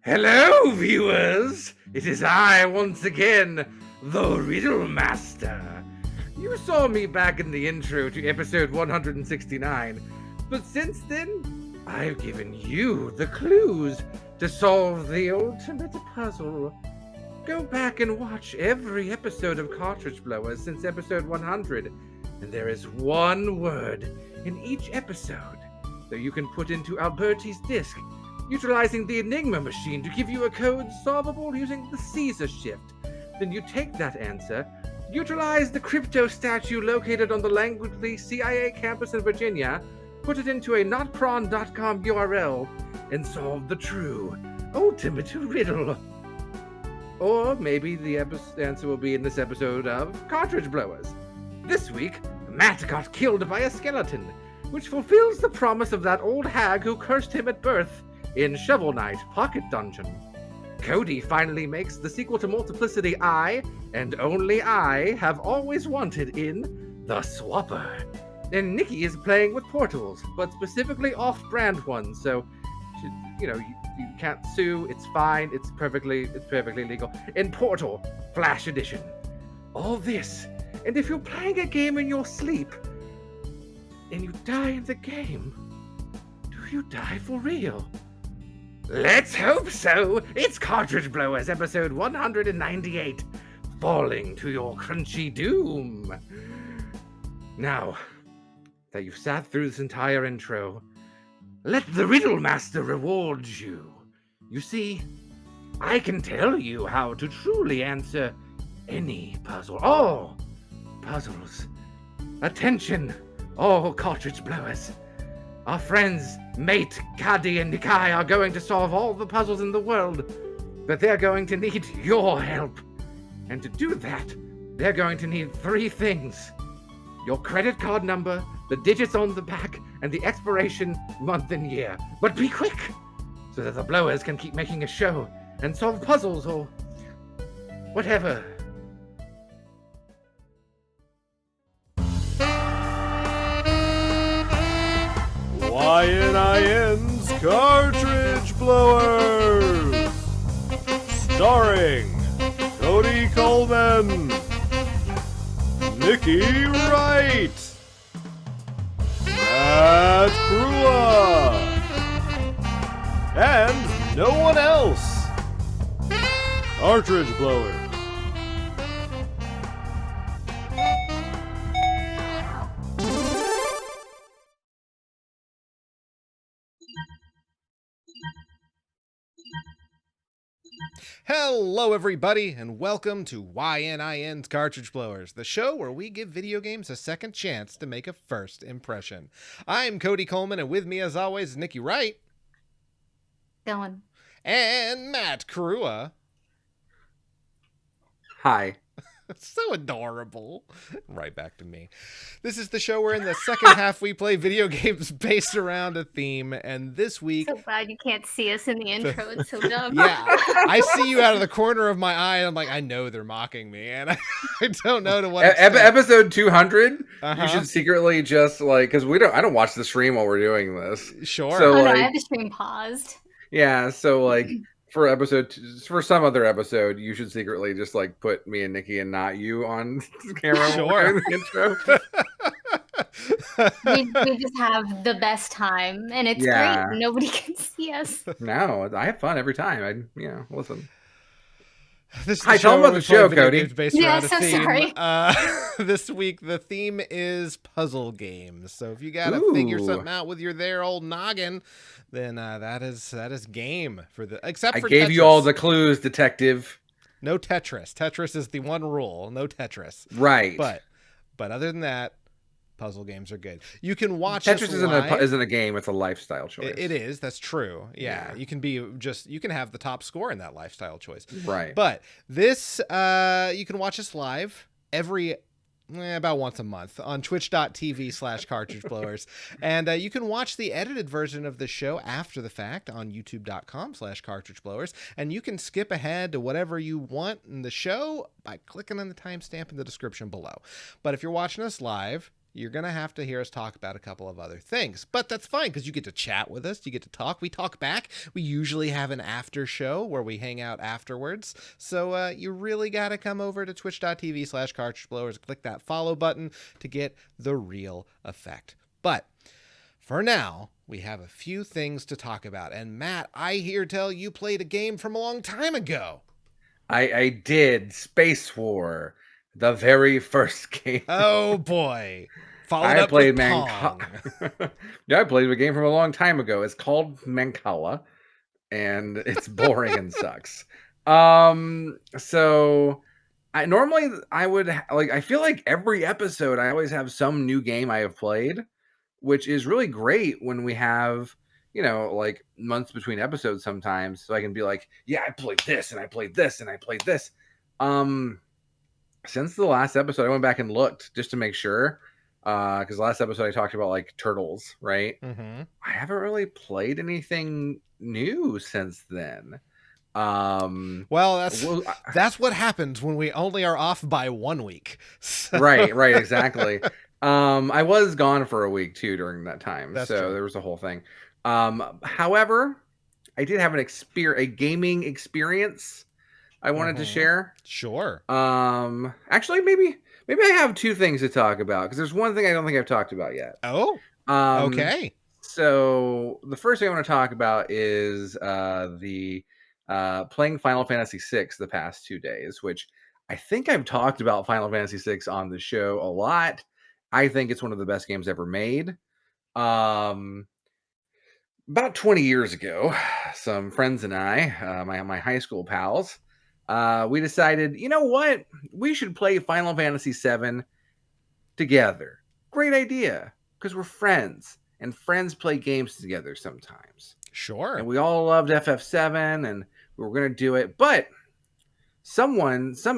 Hello, viewers! It is I once again, the Riddle Master. You saw me back in the intro to episode 169, but since then, I've given you the clues to solve the ultimate puzzle. Go back and watch every episode of Cartridge Blowers since episode 100, and there is one word in each episode that you can put into Alberti's disc, utilizing the Enigma machine to give you a code solvable using the Caesar shift. Then you take that answer, utilize the crypto statue located on the Langley CIA campus in Virginia, put it into a notprawn.com URL, and solve the true, ultimate riddle. Or maybe the answer will be in this episode of Cartridge Blowers. This week, Matt got killed by a skeleton, which fulfills the promise of that old hag who cursed him at birth in Shovel Knight Pocket Dungeon. Cody finally makes the sequel to Multiplicity I, and only I, have always wanted in The Swapper. And Nikki is playing with portals, but specifically off-brand ones, so, you can't sue, it's fine, it's perfectly legal. In Portal, Flash Edition. All this, and if you're playing a game in your sleep, and you die in the game, do you die for real? Let's hope so! It's Cartridge Blowers, episode 198, Falling to Your Crunchy Doom. Now, that you've sat through this entire intro, let the Riddle Master reward you. You see, I can tell you how to truly answer any puzzle. All puzzles. Attention, all Cartridge Blowers. Our friends, Mate, Cody, and Nikki are going to solve all the puzzles in the world, but they're going to need your help. And to do that, they're going to need 3 things. Your credit card number, the digits on the back, and the expiration month and year. But be quick, so that the Blowers can keep making a show and solve puzzles or whatever. YNIN's Cartridge Blowers, starring Cody Coleman, Nikki Wright, Matt Krua, and no one else. Cartridge Blowers. Hello everybody, and welcome to YNIN's Cartridge Blowers, the show where we give video games a second chance to make a first impression. I'm Cody Coleman, and with me as always is Nikki Wright. Going. And Matt Krua. Hi. So adorable. Right back to me. This is the show where in the second half we play video games based around a theme, and this week... So glad you can't see us in the intro. It's so dumb. Yeah, I see you out of the corner of my eye, and I'm like, I know they're mocking me, and I don't know to what extent. Episode 200, Uh-huh. You should secretly just, because I don't watch the stream while we're doing this. Sure. So, No, I have the stream paused. Yeah, so, for some other episode, you should secretly just put me and Nikki and not you on camera. Sure. The intro. We just have the best time, and it's great. Nobody can see us. No, I have fun every time. Listen. This is Hi, tell them about the show, Cody. Yeah, so sorry. This week, the theme is puzzle games. So if you got to figure something out with your there old noggin, then that is game for the. Except for I gave Tetris. you all the clues, detective. No Tetris. Tetris is the one rule. No Tetris. Right. But other than that, puzzle games are good. You can watch Tetris us isn't a game; it's a lifestyle choice. It is. That's true. Yeah. You can have the top score in that lifestyle choice. Right. But this, you can watch us live about once a month on twitch.tv/cartridge blowers. And you can watch the edited version of the show after the fact on youtube.com/cartridge blowers. And you can skip ahead to whatever you want in the show by clicking on the timestamp in the description below. But if you're watching us live, you're going to have to hear us talk about a couple of other things. But that's fine because you get to chat with us. You get to talk. We talk back. We usually have an after show where we hang out afterwards. So you really got to come over to twitch.tv/cartridgeblowers and click that follow button to get the real effect. But for now, we have a few things to talk about. And Matt, I hear tell you played a game from a long time ago. I did. Space War, the very first game. Oh boy. Followed I up played with Pong. Yeah, I played a game from a long time ago. It's called Mancala, and it's boring and sucks. So I normally I would like I feel like every episode I always have some new game I have played, which is really great when we have, you know, like months between episodes sometimes, so I can be like, yeah, I played this and I played this and I played this. Since the last episode, I went back and looked just to make sure, because last episode I talked about like turtles, right? Mm-hmm. I haven't really played anything new since then. Well, that's what happens when we only are off by 1 week. So. Right, exactly. I was gone for a week too during that time, That's so true. there was a whole thing. However, I did have a gaming experience I wanted to share. Sure. Actually, maybe I have two things to talk about because there's one thing I don't think I've talked about yet. Oh. Okay. So the first thing I want to talk about is the playing Final Fantasy VI the past 2 days, which I think I've talked about Final Fantasy VI on the show a lot. I think it's one of the best games ever made. About 20 years ago, some friends and I, my high school pals, we decided, you know what? We should play Final Fantasy VII together. Great idea, because we're friends, and friends play games together sometimes. Sure. And we all loved FF7, and we were going to do it, but some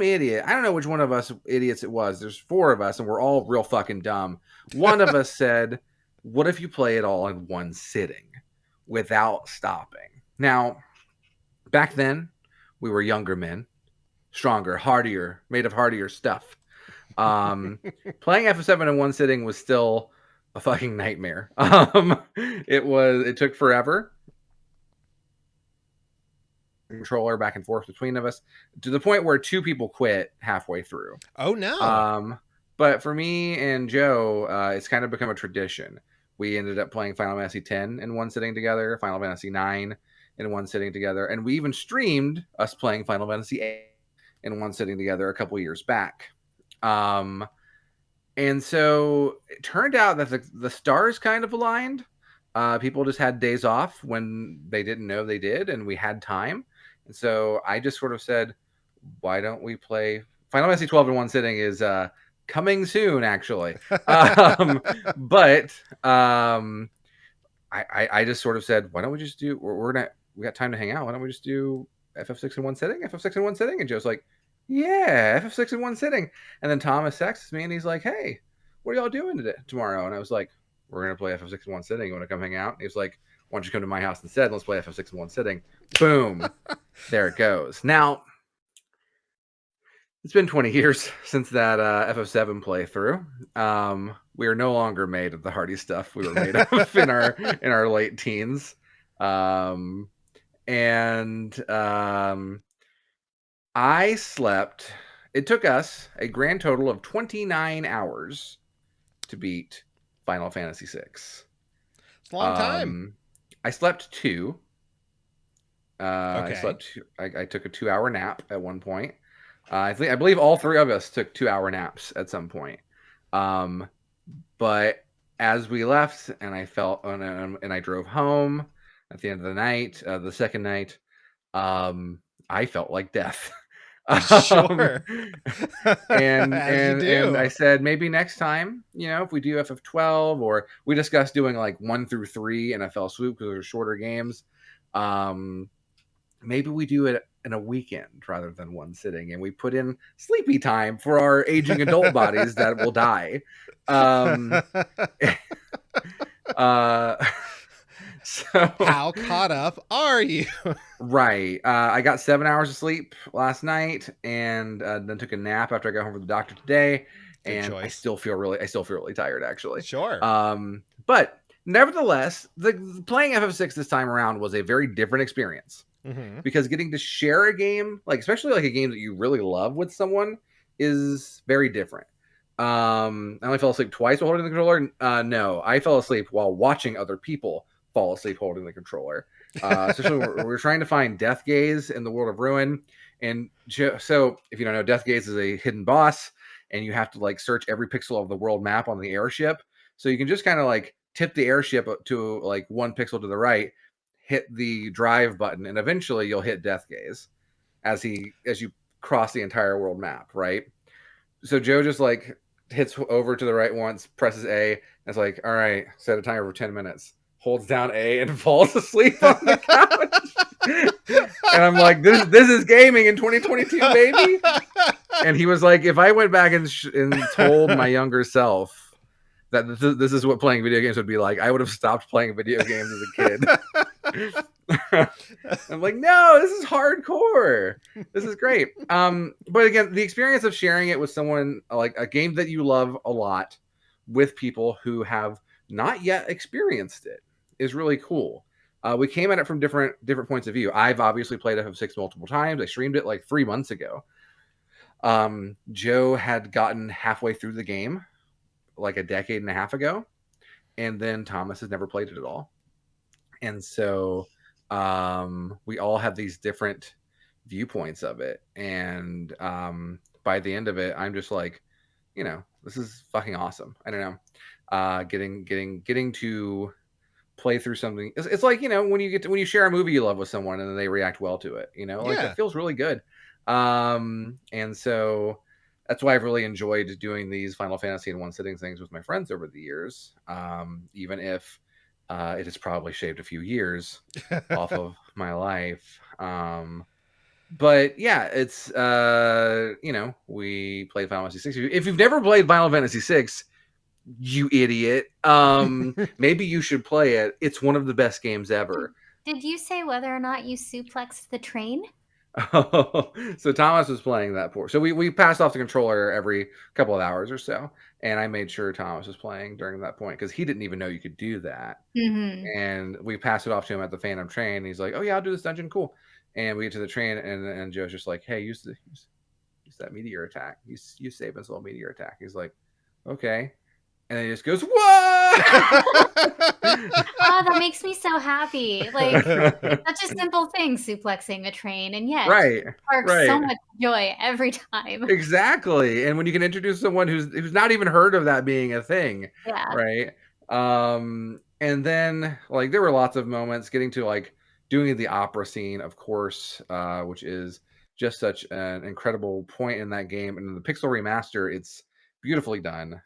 idiot, I don't know which one of us idiots it was, there's 4 of us, and we're all real fucking dumb. One of us said, what if you play it all in one sitting without stopping? Now, back then, we were younger men, stronger, hardier, made of hardier stuff. Playing FF7 in one sitting was still a fucking nightmare. It took forever. Controller back and forth between of us to the point where 2 people quit halfway through. Oh no. But for me and Joe, it's kind of become a tradition. We ended up playing Final Fantasy X in one sitting together, Final Fantasy IX in one sitting together, and we even streamed us playing Final Fantasy VIII in one sitting together a couple years back. And so it turned out that the stars kind of aligned. People just had days off when they didn't know they did, and we had time. And so I just sort of said, why don't we play Final Fantasy 12 in one sitting is coming soon, actually. I just sort of said, why don't we just do, we got time to hang out. Why don't we just do FF6 in one sitting? FF6 in one sitting? And Joe's like, yeah, FF6 in one sitting. And then Thomas texts me and he's like, hey, what are y'all doing tomorrow? And I was like, we're going to play FF6 in one sitting. You want to come hang out? And he was like, why don't you come to my house instead? Let's play FF6 in one sitting. Boom. There it goes. Now, it's been 20 years since that FF7 playthrough. We are no longer made of the hardy stuff we were made of in our late teens. I slept. It took us a grand total of 29 hours to beat Final Fantasy VI. It's a long time. I slept 2. Okay. I took a 2-hour nap at one point. I believe all 3 of us took 2-hour naps at some point. But as we left, and I drove home at the end of the night, the second night, I felt like death. Sure. and I said, maybe next time, if we do FF12, or we discussed doing like 1 through 3 in FL Swoop because they're shorter games. Maybe we do it in a weekend rather than one sitting, and we put in sleepy time for our aging adult bodies that will die. So how caught up are you? Right. I got 7 hours of sleep last night, and then took a nap after I got home from the doctor today. and choice. I still feel really tired actually. Sure. But nevertheless, the playing FF6 this time around was a very different experience because getting to share a game, like especially like a game that you really love with someone, is very different. I only fell asleep twice while holding the controller. No, I fell asleep while watching other people fall asleep holding the controller. Especially we're trying to find Death Gaze in the World of Ruin. And so if you don't know, Death Gaze is a hidden boss, and you have to like search every pixel of the world map on the airship. So you can just kind of like tip the airship to like one pixel to the right, hit the drive button, and eventually you'll hit Death Gaze as you cross the entire world map, right? So Joe just like hits over to the right once, presses A, and it's like, all right, set a timer for 10 minutes. Holds down A and falls asleep on the couch. And I'm like, this is gaming in 2022, baby. And he was like, if I went back and told my younger self that this is what playing video games would be like, I would have stopped playing video games as a kid. I'm like, no, this is hardcore. This is great. But again, the experience of sharing it with someone, like a game that you love a lot, with people who have not yet experienced it, is really cool. We came at it from different points of view. I've obviously played FF6 multiple times. I streamed it like 3 months ago. Joe had gotten halfway through the game like a decade and a half ago, and then Thomas has never played it at all. And so we all have these different viewpoints of it, and by the end of it, I'm just like, this is fucking awesome. I don't know, getting to play through something. It's like, when you share a movie you love with someone and then they react well to it, like it feels really good. And so that's why I've really enjoyed doing these Final Fantasy in one sitting things with my friends over the years, even if it has probably shaved a few years off of my life. But yeah, it's we played Final Fantasy 6. If you've never played Final Fantasy 6, you idiot, maybe you should play it. It's one of the best games ever. Did you say whether or not you suplexed the train? So Thomas was playing that for. So we passed off the controller every couple of hours or so, and I made sure Thomas was playing during that point because he didn't even know you could do that. And we passed it off to him at the Phantom Train. And he's like, "Oh yeah, I'll do this dungeon, cool." And we get to the train, and Joe's just like, "Hey, use that meteor attack. Use Saban's little meteor attack." He's like, "Okay." And he just goes, "What?" Oh, that makes me so happy. Like, such a simple thing, suplexing a train, and yet Right, it sparks so much joy every time. Exactly. And when you can introduce someone who's not even heard of that being a thing, Yeah. right? And then like there were lots of moments getting to like doing the opera scene, of course, which is just such an incredible point in that game. And in the Pixel Remaster, it's beautifully done.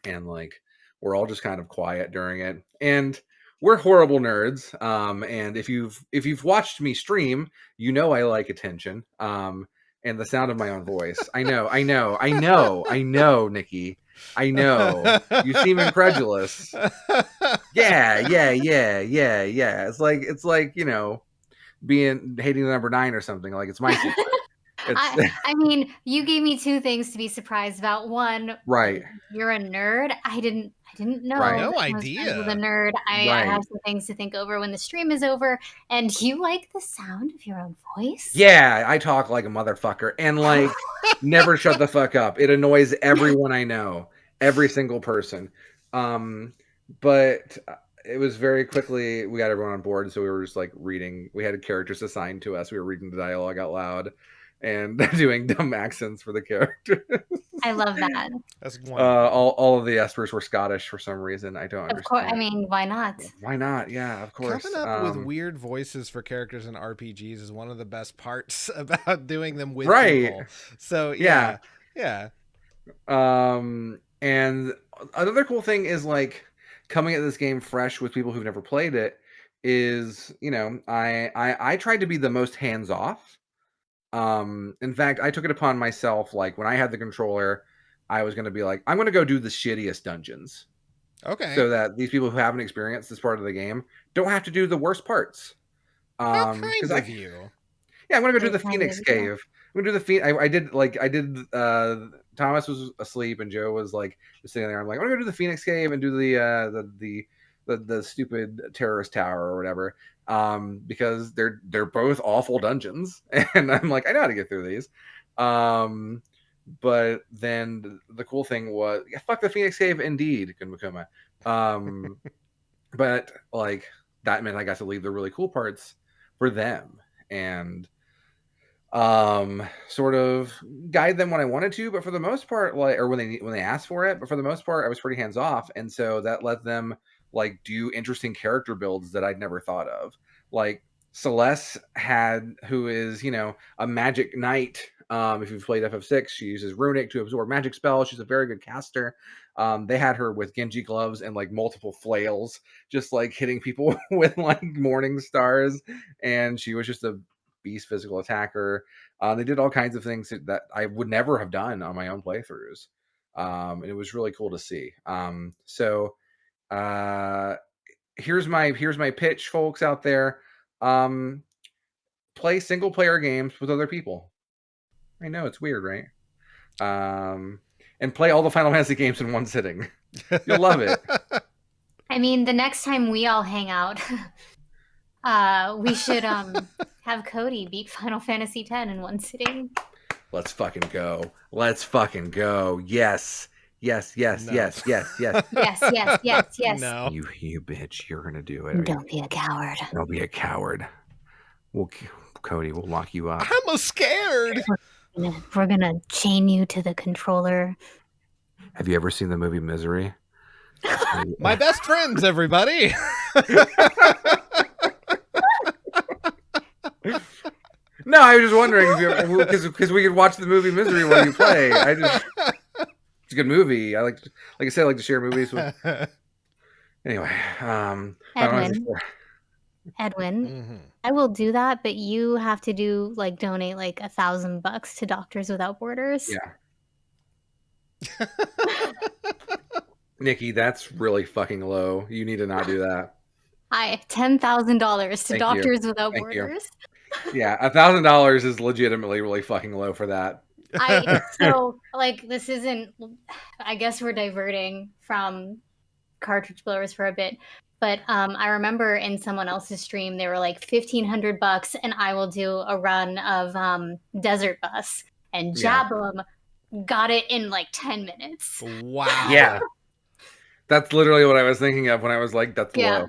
And like we're all just kind of quiet during it, and we're horrible nerds. And if you've watched me stream, I like attention, and the sound of my own voice. I know, Nikki, I know you seem incredulous. Yeah. It's like being hating the number 9 or something. Like it's my secret. I mean, you gave me 2 things to be surprised about. One, Right. You're a nerd. I didn't know. Right. No that I was idea. friends with a nerd. I have some things to think over when the stream is over. And you like the sound of your own voice? Yeah, I talk like a motherfucker and like never shut the fuck up. It annoys everyone I know, every single person. But it was very quickly we got everyone on board, so we were just like reading. We had characters assigned to us. We were reading the dialogue out loud and doing dumb accents for the characters. I love that. That's wonderful. All of the espers were Scottish for some reason. I don't understand. Of course, I mean, why not? Why not? Yeah, of course. Coming up with weird voices for characters in RPGs is one of the best parts about doing them with people. So yeah. And another cool thing is like coming at this game fresh with people who've never played it is, I tried to be the most hands off. In fact, I took it upon myself, like when I had the controller, I was going to be like, I'm going to go do the shittiest dungeons. Okay. So that these people who haven't experienced this part of the game don't have to do the worst parts. How kind of you. Yeah, I'm going to go do the Phoenix Cave. I'm going to do the I did Thomas was asleep and Joe was like just sitting there. I'm like, I'm gonna go to the Phoenix Cave and do the stupid terrorist tower or whatever. Because they're both awful dungeons, and I'm like, I know how to get through these. But then the cool thing was, yeah, fuck the Phoenix Cave, indeed, Kunmakuma. But like that meant I got to leave the really cool parts for them and sort of guide them when I wanted to, but for the most part, like, or when they asked for it, but for the most part I was pretty hands off, and so that let them like do interesting character builds that I'd never thought of. Like Celeste who is, a magic knight. If you've played FF6, she uses runic to absorb magic spells. She's a very good caster. They had her with Genji gloves and like multiple flails, just like hitting people with like morning stars, and she was just a beast physical attacker. They did all kinds of things that I would never have done on my own playthroughs, and it was really cool to see. So here's my pitch, folks out there. Play single player games with other people. I know it's weird, right? And play all the Final Fantasy games in one sitting. You'll love it. I mean, the next time we all hang out, we should have Cody beat Final Fantasy X in one sitting. Let's fucking go. Yes. Yes. No. Yes. No. You bitch. You're gonna do it. Don't be a coward. Don't be a coward. Cody, we'll lock you up. I'm scared. We're gonna chain you to the controller. Have you ever seen the movie Misery? My best friends, everybody. No, I was just wondering because we could watch the movie Misery while you play. It's a good movie. I like I said, I like to share movies with. Anyway, Edwin, Mm-hmm. I will do that, but you have to donate like $1,000 to Doctors Without Borders. Yeah. Nikki, that's really fucking low. You need to not do that. $10,000 to Doctors Without Borders. Yeah, $1,000 is legitimately really fucking low for that. This isn't. I guess we're diverting from cartridge blowers for a bit, but I remember in someone else's stream they were like $1,500, and I will do a run of Desert Bus, and Jablum got it in like 10 minutes. Wow. Yeah. That's literally what I was thinking of when I was like, that's low.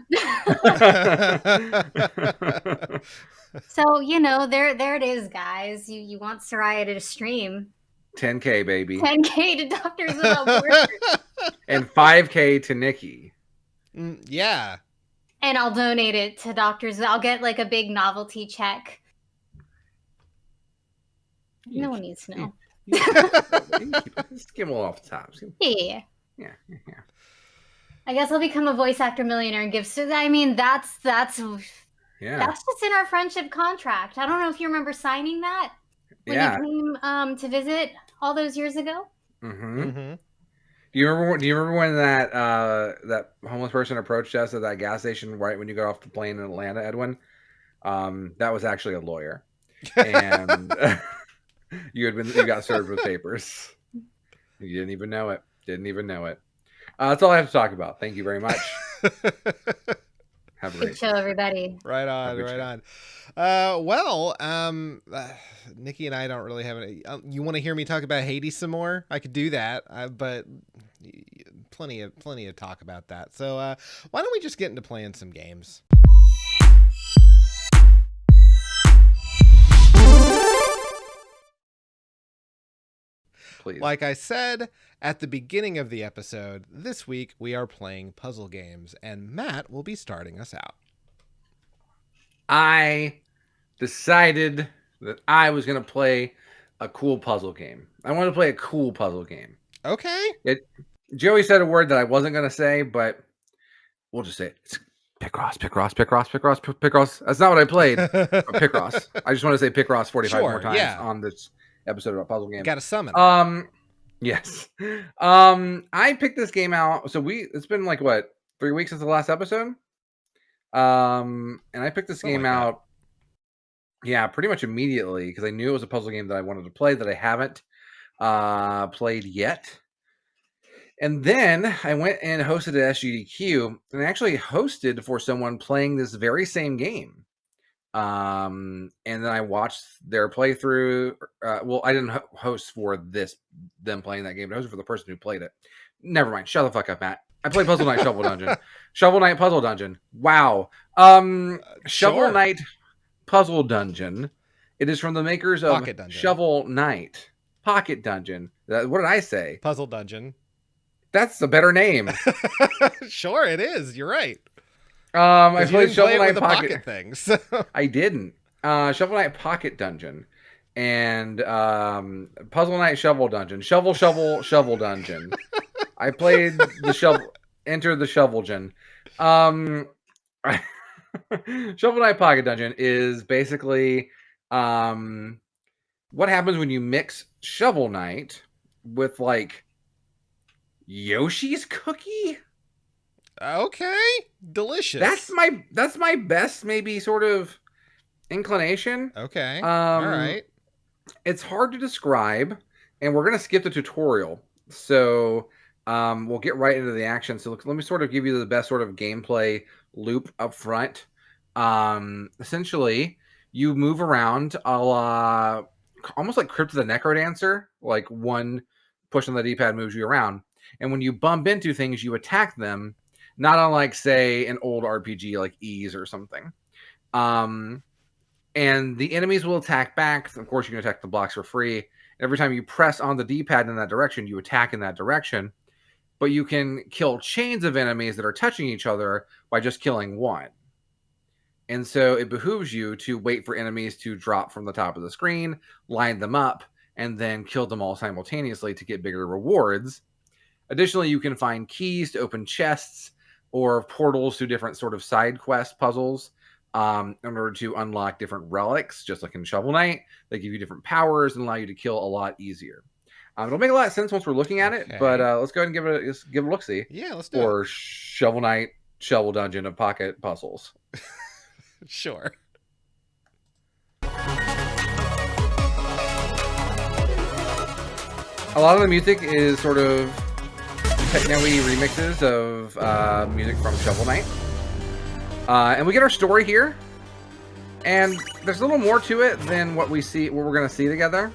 So, there it is, guys. You want Soraya to stream. 10K, baby. 10K to Doctors Without Borders. And 5K to Nikki. Yeah. And I'll donate it to Doctors. I'll get like a big novelty check. No one needs to know. Just give them all off the top. Yeah. I guess I'll become a voice actor millionaire and give. So I mean, that's just in our friendship contract. I don't know if you remember signing that when you came to visit all those years ago. Mm-hmm. Mm-hmm. Do you remember when that homeless person approached us at that gas station right when you got off the plane in Atlanta, Edwin? That was actually a lawyer, and you got served with papers. You didn't even know it. That's all I have to talk about. Thank you very much. Have a good show, everybody. Right on. Nikki and I don't really have any. You want to hear me talk about Hades some more? I could do that, but plenty of talk about that. So why don't we just get into playing some games? Please. Like I said at the beginning of the episode, this week we are playing puzzle games, and Matt will be starting us out. I decided that I was going to play a cool puzzle game. I wanted to play a cool puzzle game. Okay. Joey said a word that I wasn't going to say, but we'll just say it. It's Picross. That's not what I played. Picross. I just want to say Picross 45 more times on this episode about puzzle games. Got to summon. Yes. I picked this game out. So it's been like 3 weeks since the last episode. And I picked this game out. Yeah, pretty much immediately because I knew it was a puzzle game that I wanted to play that I haven't. played yet. And then I went and hosted at SGDQ, and I actually hosted for someone playing this very same game. And then I watched their playthrough. Well, I didn't host for them playing that game. I hosted for the person who played it. Never mind. Shut the fuck up, Matt. I played Puzzle Knight Shovel Dungeon. Shovel Knight Puzzle Dungeon. Wow. Shovel Sure. Knight Puzzle Dungeon. It is from the makers of Pocket Dungeon. Shovel Knight Pocket Dungeon. What did I say? Puzzle Dungeon. That's a better name. Sure, it is. You're right. I You played didn't play Shovel it Knight with the Pocket. pocket things. So. I didn't. Shovel Knight Pocket Dungeon and Puzzle Knight Shovel Dungeon. Shovel Dungeon. I played the shovel. Enter the Shovelgen. Shovel Knight Pocket Dungeon is basically what happens when you mix Shovel Knight with like Yoshi's Cookie. Okay, delicious. That's my best maybe sort of inclination. Okay. All right. It's hard to describe, and we're gonna skip the tutorial, so we'll get right into the action. So let me sort of give you the best sort of gameplay loop up front. Essentially, you move around a la almost like Crypt of the Necrodancer. Like one push on the D-pad moves you around, and when you bump into things, you attack them. Not unlike, say, an old RPG like Ys or something. And the enemies will attack back. Of course, you can attack the blocks for free. Every time you press on the D-pad in that direction, you attack in that direction. But you can kill chains of enemies that are touching each other by just killing one. And so it behooves you to wait for enemies to drop from the top of the screen, line them up, and then kill them all simultaneously to get bigger rewards. Additionally, you can find keys to open chests or portals to different sort of side quest puzzles in order to unlock different relics, just like in Shovel Knight. They give you different powers and allow you to kill a lot easier. It'll make a lot of sense once we're looking at it, but let's go ahead and give it a look-see. Yeah, let's do it. Or Shovel Knight Shovel Dungeon of Pocket Puzzles. Sure. A lot of the music is sort of techno-y remixes of music from Shovel Knight. And we get our story here. And there's a little more to it than what we're going to see together.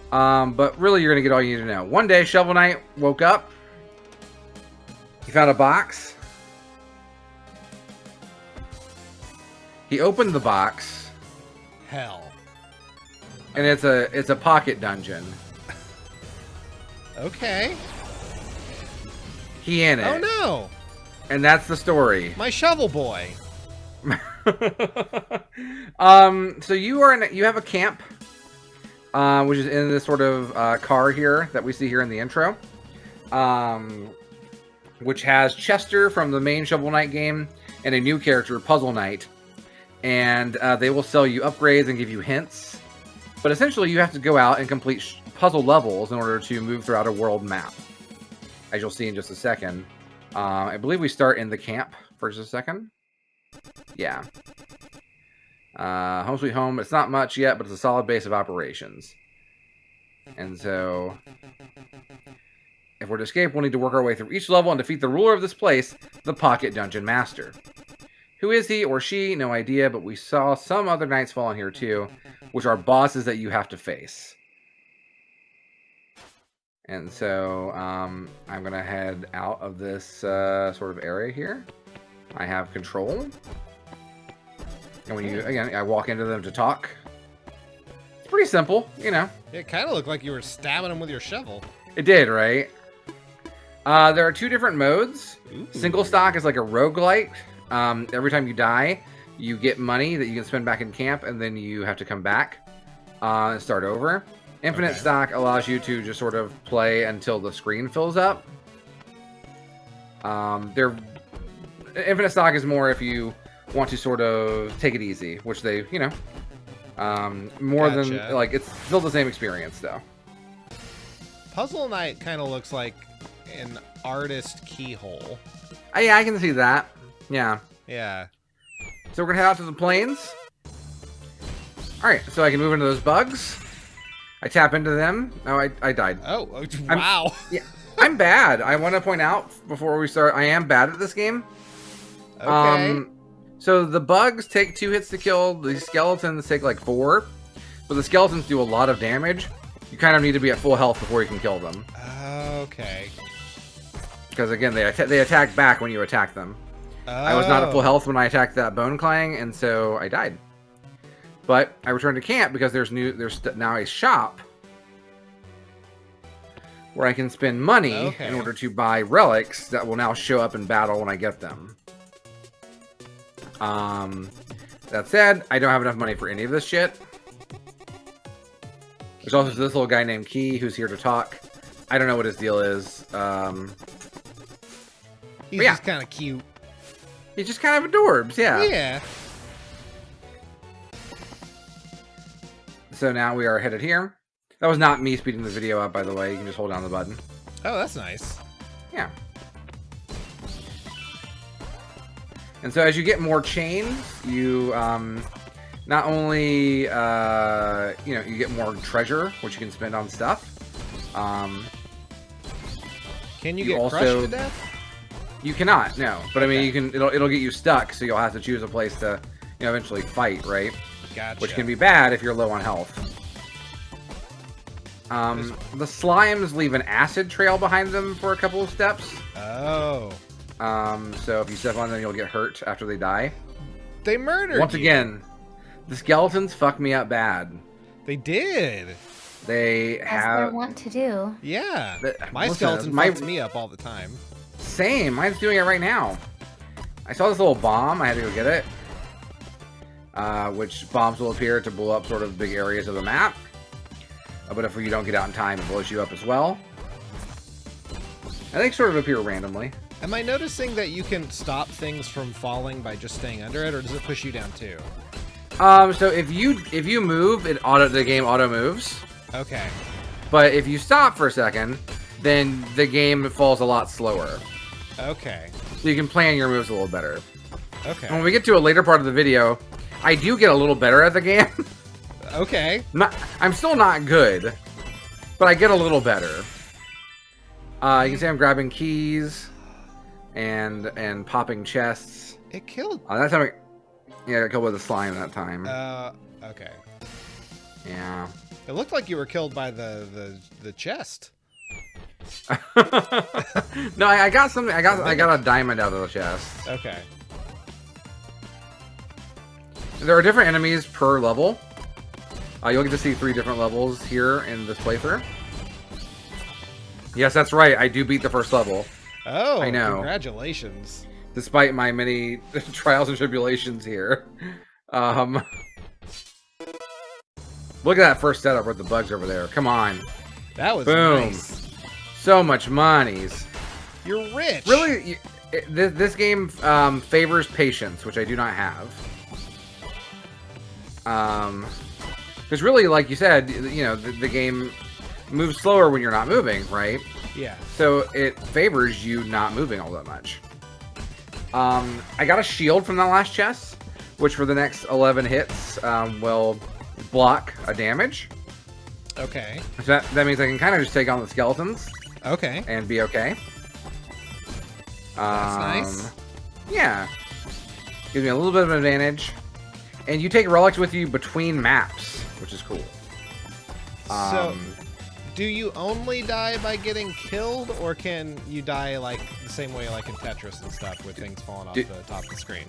But really, you're going to get all you need to know. One day, Shovel Knight woke up. He found a box. He opened the box. Hell. And it's a pocket dungeon. Okay. He in it. Oh no. And that's the story. My shovel boy. So you have a camp, which is in this sort of car here that we see here in the intro, which has Chester from the main Shovel Knight game and a new character, Puzzle Knight, and they will sell you upgrades and give you hints. But essentially, you have to go out and complete puzzle levels in order to move throughout a world map, as you'll see in just a second. I believe we start in the camp for just a second. Yeah. Home Sweet Home. It's not much yet, but it's a solid base of operations. And so, if we're to escape, we'll need to work our way through each level and defeat the ruler of this place, the Pocket Dungeon Master. Who is he or she? No idea, but we saw some other knights fall in here too, which are bosses that you have to face. And so, I'm going to head out of this sort of area here. I have control. And when I walk into them to talk. It's pretty simple, you know. It kind of looked like you were stabbing him with your shovel. It did, right? There are two different modes. Ooh. Single stock is like a roguelite. Every time you die, you get money that you can spend back in camp, and then you have to come back and start over. Infinite stock allows you to just sort of play until the screen fills up. Infinite stock is more if you want to sort of take it easy, which they, you know, more than, like, it's still the same experience, though. Puzzle Knight kind of looks like an artist keyhole. Yeah, I can see that. Yeah. Yeah. So we're going to head out to the plains. Alright, so I can move into those bugs. I tap into them. Oh, I died. Oh, wow. Yeah, I'm bad. I want to point out before we start, I am bad at this game. Okay. So the bugs take 2 hits to kill. The skeletons take like 4. But the skeletons do a lot of damage. You kind of need to be at full health before you can kill them. Okay. Because again, they attack back when you attack them. I was not at full health when I attacked that bone clang, and so I died. But I returned to camp because there's now a shop where I can spend money in order to buy relics that will now show up in battle when I get them. That said, I don't have enough money for any of this shit. There's also this little guy named Key who's here to talk. I don't know what his deal is. He's just kind of cute. He's just kind of adorbs, yeah. Yeah. So now we are headed here. That was not me speeding the video up, by the way. You can just hold down the button. Oh, that's nice. Yeah. And so as you get more chains, you not only you get more treasure, which you can spend on stuff. Can you get crushed to death? You cannot, no. But I mean, you can. It'll get you stuck, so you'll have to choose a place to eventually fight, right? Gotcha. Which can be bad if you're low on health. The slimes leave an acid trail behind them for a couple of steps. Oh. So if you step on them, you'll get hurt after they die. They murdered Once you. again, the skeletons fucked me up bad. They did. As they want to do. Yeah. My listen, skeleton fucks me up all the time. Same. Mine's doing it right now. I saw this little bomb. I had to go get it. Which bombs will appear to blow up sort of big areas of the map. But if you don't get out in time, it blows you up as well. I think sort of appear randomly. Am I noticing that you can stop things from falling by just staying under it, or does it push you down too? So if you move, the game auto moves. Okay. But if you stop for a second, then the game falls a lot slower. Okay. So you can plan your moves a little better. Okay. And when we get to a later part of the video, I do get a little better at the game. Okay. I'm still not good, but I get a little better. You can see I'm grabbing keys and popping chests. It killed. That time, I got killed with a slime that time. Okay. Yeah. It looked like you were killed by the chest. No, I got something. I got a diamond out of the chest. Okay. There are different enemies per level. You'll get to see 3 different levels here in this playthrough. Yes, that's right. I do beat the first level. Oh, I know. Congratulations. Despite my many trials and tribulations here. Look at that first setup with the bugs over there. Come on. That was Boom. nice. So much monies. You're rich. Really, this game favors patience, which I do not have. Because really, like you said, the game moves slower when you're not moving, right? Yeah. So it favors you not moving all that much. I got a shield from that last chest, which for the next 11 hits will block a damage. Okay. So that means I can kind of just take on the skeletons. Okay. And be okay. That's nice. Yeah. Gives me a little bit of an advantage. And you take relics with you between maps, which is cool. So, do you only die by getting killed, or can you die like the same way like in Tetris and stuff with things falling off the top of the screen?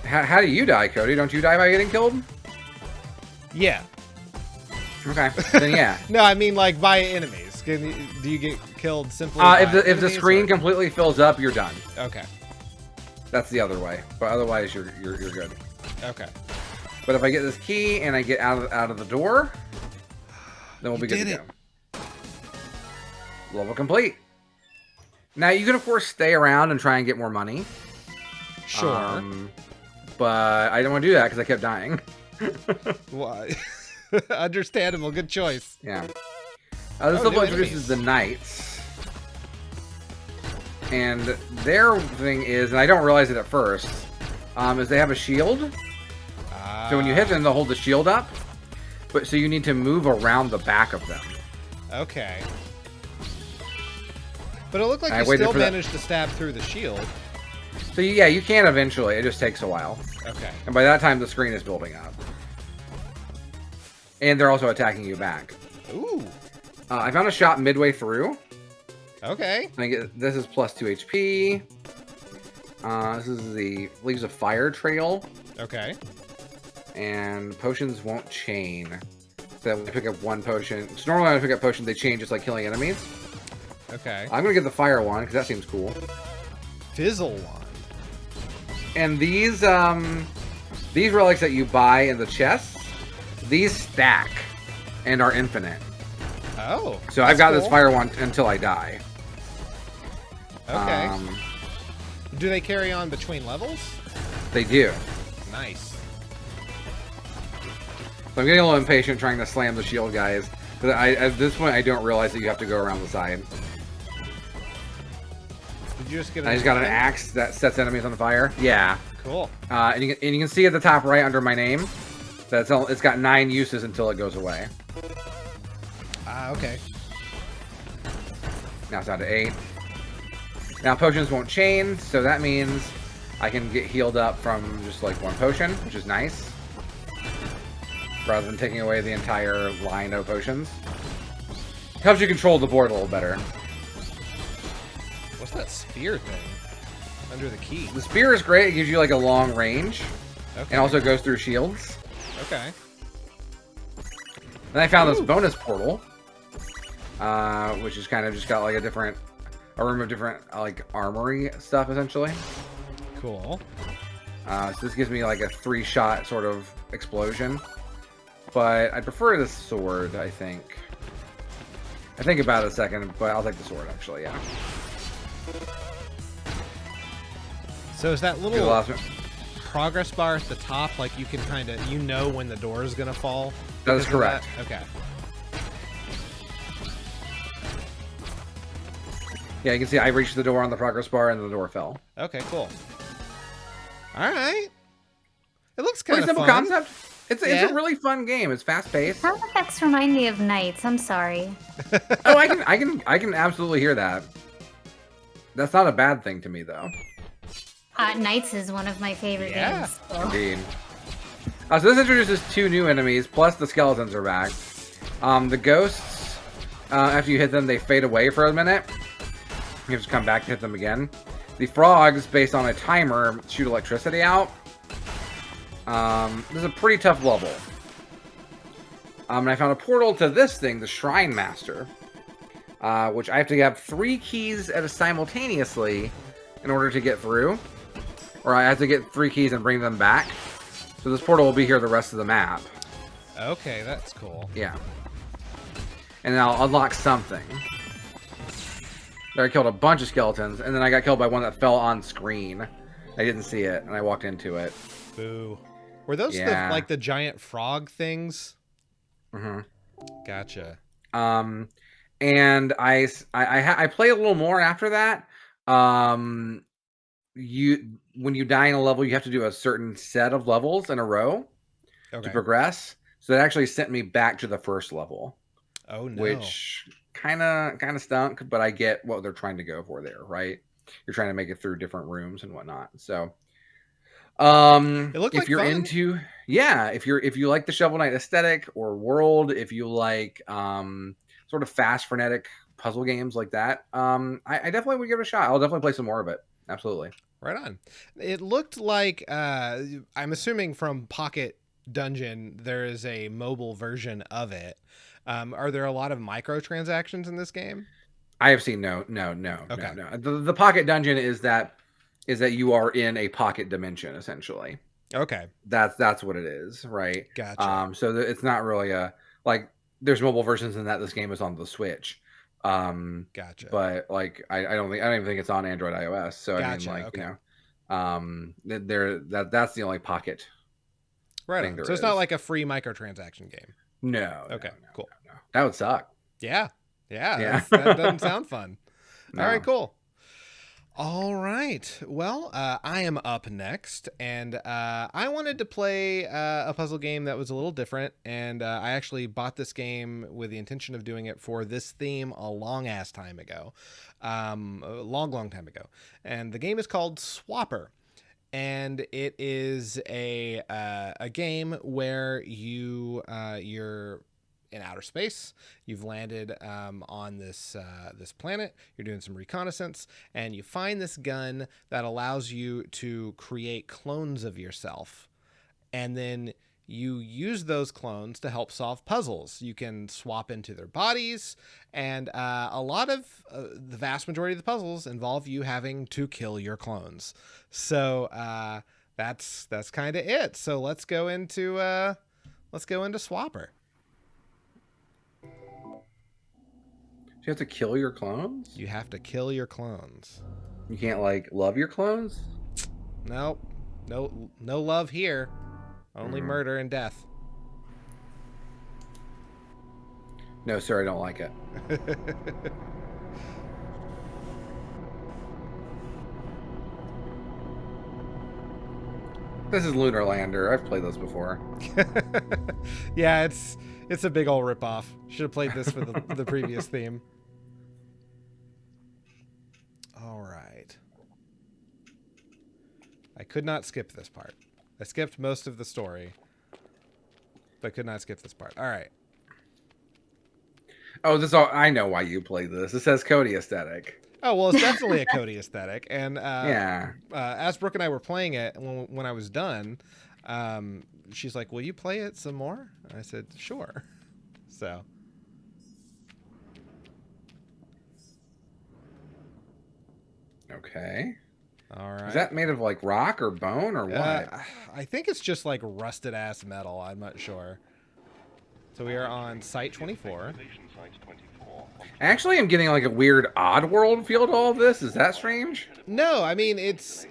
How do you die, Cody? Don't you die by getting killed? Yeah. Okay, then yeah. No, I mean like by enemies. Do you get killed simply by if the screen completely fills up, you're done. Okay. That's the other way. But otherwise, you're good. Okay. But if I get this key and I get out of the door, then we'll be good to go. Level complete. Now you can of course stay around and try and get more money. Sure. But I don't want to do that because I kept dying. Why? Understandable. Good choice. Yeah. This level introduces the knights. And their thing is, and I don't realize it at first, is they have a shield. So when you hit them, they'll hold the shield up. but so you need to move around the back of them. Okay. But it looked like I you waited still for that. managed to stab through the shield. So yeah, you can eventually. It just takes a while. Okay. And by that time, the screen is building up. And they're also attacking you back. Ooh. I found a shot midway through. Okay. This is plus 2 HP. This is leaves a fire trail. Okay. And potions won't chain. So when I pick up one potion... So normally when I pick up potions, they chain just like killing enemies. Okay. I'm going to get the fire one, because that seems cool. Fizzle one. And these relics that you buy in the chests, these stack and are infinite. Oh. So I've got this cool. fire one until I die. Okay. Do they carry on between levels? They do. Nice. So I'm getting a little impatient trying to slam the shield guys. But at this point, I don't realize that you have to go around the side. Did you just get? I just got an axe that sets enemies on fire. Yeah. Cool. And you can see at the top right under my name that it's got 9 uses until it goes away. Okay. Now it's down to 8. Now potions won't chain, so that means I can get healed up from just like one potion, which is nice. Rather than taking away the entire line of potions. Helps you control the board a little better. What's that spear thing under the key? The spear is great, it gives you like a long range. Okay. And also goes through shields. Okay. Then I found this bonus portal. Which is kind of just got like a room of different like armory stuff essentially. Cool. So this gives me like a 3-shot sort of explosion. But I prefer the sword, I think. I think about it a second, but I'll take the sword actually, yeah. So is that Do the little last one. progress bar at the top, like you can kind of, you know when the door is going to fall? That is because of correct. that? Okay. Yeah, you can see I reached the door on the progress bar and the door fell. Okay, cool. All right. It looks kind Pretty of simple fun. concept. It's Yeah. a really fun game. It's fast paced. Sound effects remind me of Knights. I'm sorry. Oh, I can absolutely hear that. That's not a bad thing to me though. Knights is one of my favorite Yeah. games. So. Indeed. So this introduces 2 new enemies, plus the skeletons are back. The ghosts, after you hit them, they fade away for a minute. You have to come back to hit them again. The frogs, based on a timer, shoot electricity out. This is a pretty tough level. And I found a portal to this thing, the Shrine Master, which I have to have 3 keys simultaneously in order to get through. Or I have to get 3 keys and bring them back. So this portal will be here the rest of the map. Okay, that's cool. Yeah. And then I'll unlock something. There I killed a bunch of skeletons, and then I got killed by one that fell on screen. I didn't see it, and I walked into it. Boo. Were those Yeah. like the giant frog things? Mm-hmm. Gotcha. And I play a little more after that. When you die in a level, you have to do a certain set of levels in a row Okay. to progress. So that actually sent me back to the first level, Oh no. which kind of stunk. But I get what they're trying to go for there, right? You're trying to make it through different rooms and whatnot. So, It looked if like you're fun. into, if you like the Shovel Knight aesthetic or world, if you like sort of fast frenetic puzzle games like that, I definitely would give it a shot. I'll definitely play some more of it. Absolutely. Right on. It looked like I'm assuming from Pocket Dungeon there is a mobile version of it. Are there a lot of microtransactions in this game? I have seen no. Okay. The Pocket Dungeon is that you are in a pocket dimension essentially. Okay. That's what it is, right? Gotcha. So it's not really there's mobile versions in that. This game is on the Switch. Gotcha. But like I don't even think it's on Android, iOS. So Gotcha, I mean, okay. that's the only pocket. Right thing on. there So it's not is. like a free microtransaction game. No. Okay, no, cool. No. That would suck. Yeah. Yeah. That doesn't sound fun. No. All right, cool. All right. Well, I am up next, and I wanted to play a puzzle game that was a little different, and I actually bought this game with the intention of doing it for this theme a long-ass time ago. A long time ago. And the game is called Swapper. And it is a game where you're in outer space. You've landed on this planet. You're doing some reconnaissance, and you find this gun that allows you to create clones of yourself, and then you use those clones to help solve puzzles. You can swap into their bodies, and a lot of the vast majority of the puzzles involve you having to kill your clones. So that's kind of it. So let's go into Swapper. You have to kill your clones? You have to kill your clones. You can't, like, love your clones? Nope. No love here. Only murder and death. No, sir, I don't like it. This is Lunar Lander. I've played this before. Yeah, it's a big old ripoff. Should have played this for the previous theme. All right. I could not skip this part. I skipped most of the story, but could not skip this part. All right. Oh, I know why you play this. This has Cody aesthetic. Oh, well, it's definitely a Cody aesthetic. And Yeah. As Brooke and I were playing it, when I was done, she's like, "Will you play it some more?" I said, "Sure." So. Okay. All right. Is that made of, like, rock or bone or what? I think it's just like rusted ass metal. I'm not sure. So we are on Site 24. Actually, I'm getting, like, a weird Oddworld feel to all this. Is that strange? No, I mean it's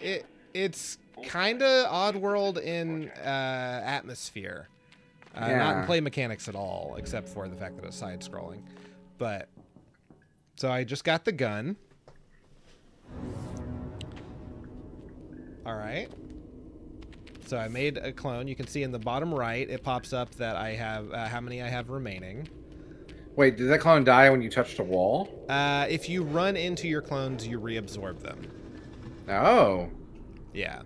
kind of Oddworld in atmosphere. Not in play mechanics at all, except for the fact that it's side-scrolling. But so I just got the gun. All right. So I made a clone. You can see in the bottom right, it pops up that I have how many I have remaining. Wait, did that clone die when you touched a wall? If you run into your clones, you reabsorb them. Oh. Yeah.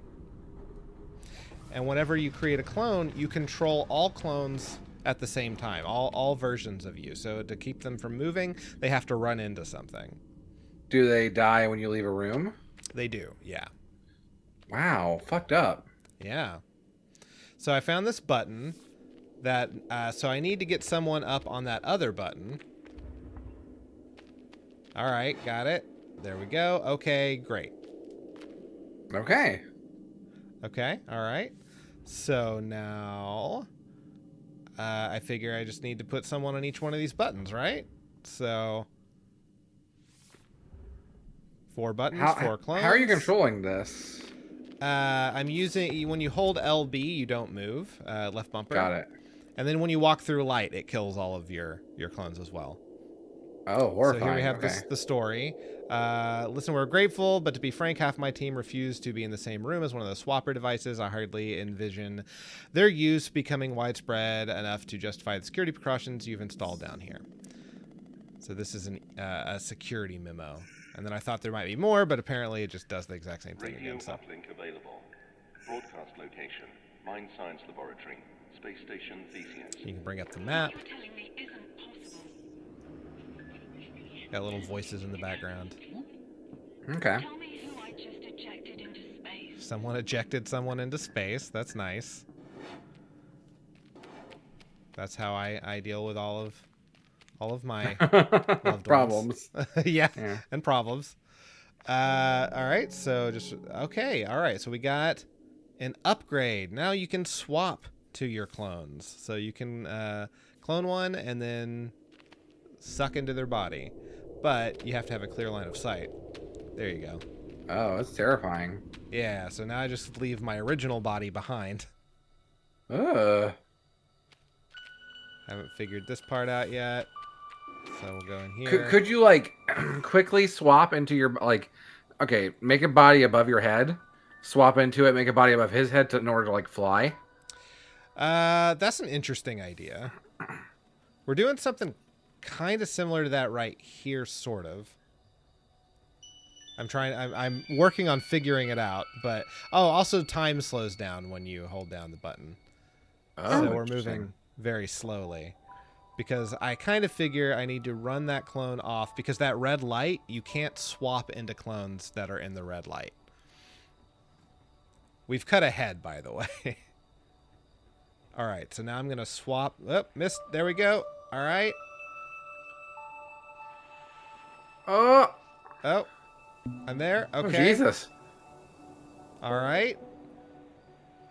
And whenever you create a clone, you control all clones at the same time, all versions of you. So to keep them from moving, they have to run into something. Do they die when you leave a room? They do, yeah. Wow, fucked up. Yeah. So I found this button that, so I need to get someone up on that other button. All right, got it. There we go. Okay, great. Okay. Okay, all right. So now I figure I just need to put someone on each one of these buttons, right? So 4 buttons, 4 clones. How are you controlling this? I'm using, when you hold LB, you don't move, left bumper. Got it. And then when you walk through light, it kills all of your clones as well. Oh, horrifying. So here we have okay. the story. Listen, we're grateful, but to be frank, half my team refused to be in the same room as one of the swapper devices. I hardly envision their use becoming widespread enough to justify the security precautions you've installed down here. So this is a security memo. And then I thought there might be more, but apparently it just does the exact same thing again. So. Uplink available. Broadcast location: Mine Science Laboratory, Space Station Theseus. You can bring up the map. You're telling me isn't possible. Got little voices in the background. Okay. Tell me who I just ejected into space. Someone ejected someone into space. That's nice. That's how I deal with all of my loved Problems. yeah, Yeah. and problems. All right, so just okay. All right, so we got an upgrade. Now you can swap to your clones. So you can clone one and then suck into their body, but you have to have a clear line of sight. There you go. Oh, that's terrifying. Yeah. So now I just leave my original body behind. Ugh. Haven't figured this part out yet. So we'll go in here. Could you, like, quickly swap into your, like, Okay, make a body above your head. Swap into it. Make a body above his head in order to like fly. That's an interesting idea. We're doing something kind of similar to that right here, sort of. I'm working on figuring it out, but also time slows down when you hold down the button. Oh, So we're moving very slowly. Because I kind of figure I need to run that clone off, because that red light, you can't swap into clones that are in the red light. We've cut ahead, by the way. All right, so now I'm going to swap. Oh, missed. There we go. All right. Oh, Oh, I'm there. Okay. oh Jesus. All right.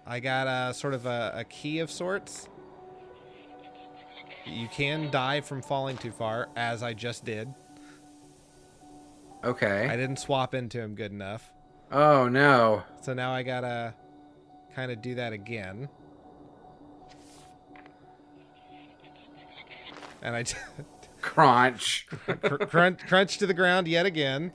I got a sort of a key of sorts. You can die from falling too far, as I just did. Okay. I didn't swap into him good enough. Oh no. So now I gotta kind of do that again. And I Crunch. crunch to the ground yet again.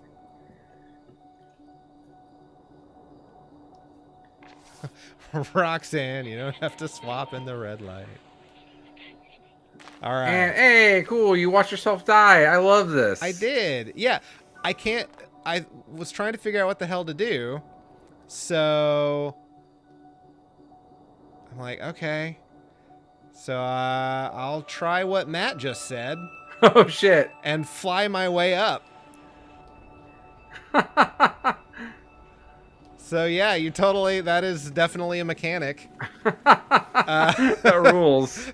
Roxanne, you don't have to swap in the red light. All right. And hey, cool. You watch yourself die. I love this. I did. Yeah. I was trying to figure out what the hell to do. So I'm like, okay. So I'll try what Matt just said Oh shit. and fly my way up. So yeah, that is definitely a mechanic. That rules.